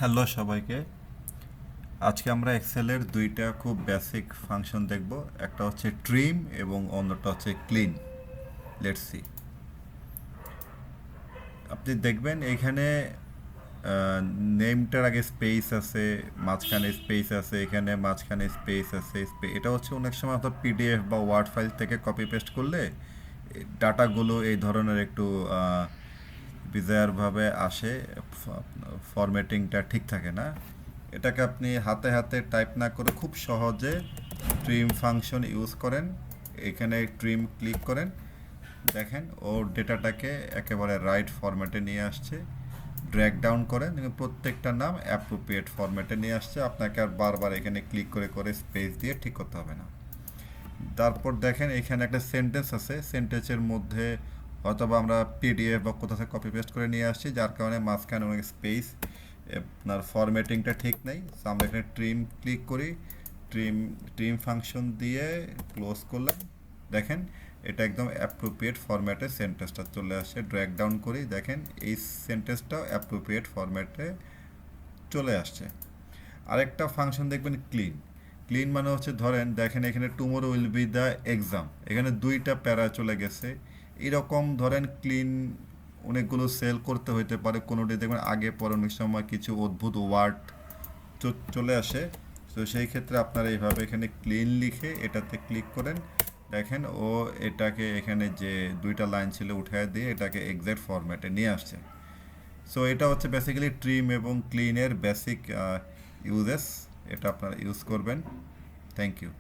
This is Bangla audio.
হ্যালো সবাইকে। আজকে আমরা এক্সেলের দুইটা খুব বেসিক ফাংশন দেখব। একটা হচ্ছে ট্রিম এবং অন্যটা হচ্ছে ক্লিন। Let's see. আপনি দেখবেন এখানে নেমটার আগে স্পেস আছে, মাঝখানে স্পেস আছে, এখানে মাঝখানে স্পেস আছে। এটা হচ্ছে অনেক সময় অর্থাৎ পিডিএফ বা ওয়ার্ড ফাইল থেকে কপি পেস্ট করলে ডাটাগুলো এই ধরনের একটু বিজায়ারভাবে আসে, ফরম্যাটিংটা ঠিক থাকে না। এটাকে আপনি হাতে হাতে টাইপ না করে খুব সহজে ট্রিম ফাংশন ইউজ করেন। এখানে ট্রিম ক্লিক করেন, দেখেন ও ডেটাটাকে একেবারে রাইট ফরম্যাটে নিয়ে আসছে। ড্র্যাগ ডাউন করেন, প্রত্যেকটা নাম অ্যাপ্রোপ্রিয়েট ফরম্যাটে নিয়ে আসছে। আপনাকে আর বারবার এখানে ক্লিক করে করে স্পেস দিয়ে ঠিক করতে হবে না। তারপর দেখেন এখানে একটা সেন্টেন্স আছে, সেন্টেন্সের মধ্যে অথবা আমরা পিডিএফ বা কোথাও থেকে কপি পেস্ট করে নিয়ে আসছি, যার কারণে মাঝখানে অনেক স্পেস, আপনার ফরম্যাটিংটা ঠিক নেই। সো আমরা এখানে ট্রিম ক্লিক করি, ট্রিম ট্রিম ফাংশন দিয়ে ক্লোজ করলাম। দেখেন এটা একদম অ্যাপ্রোপ্রিয়েট ফরম্যাটে সেন্টেন্সটা চলে আসে। ড্র্যাগ ডাউন করি, দেখেন এই সেন্টেন্সটাও অ্যাপ্রোপ্রিয়েট ফরম্যাটে চলে আসছে। আরেকটা ফাংশন দেখবেন ক্লিন। ক্লিন মানে হচ্ছে ধরেন দেখেন এখানে tomorrow will be the exam, এখানে দুইটা প্যারা চলে গেছে। এরকম ধরেন ক্লিন অনেকগুলো সেল করতে হইতে পারে, কোনোটি দেখবেন আগে পরে অনেক সময় কিছু অদ্ভুত ওয়ার্ড চলে আসে। তো সেই ক্ষেত্রে আপনারা এইভাবে এখানে ক্লিন লিখে এটাতে ক্লিক করেন, দেখেন ও এটাকে এখানে যে দুইটা লাইন ছিল উঠায় দিয়ে এটাকে এক্সাক্ট ফরম্যাটে নিয়ে আসছে। সো এটা হচ্ছে বেসিক্যালি ট্রিম এবং ক্লিনের বেসিক ইউজেস। এটা আপনারা ইউজ করবেন। Thank you.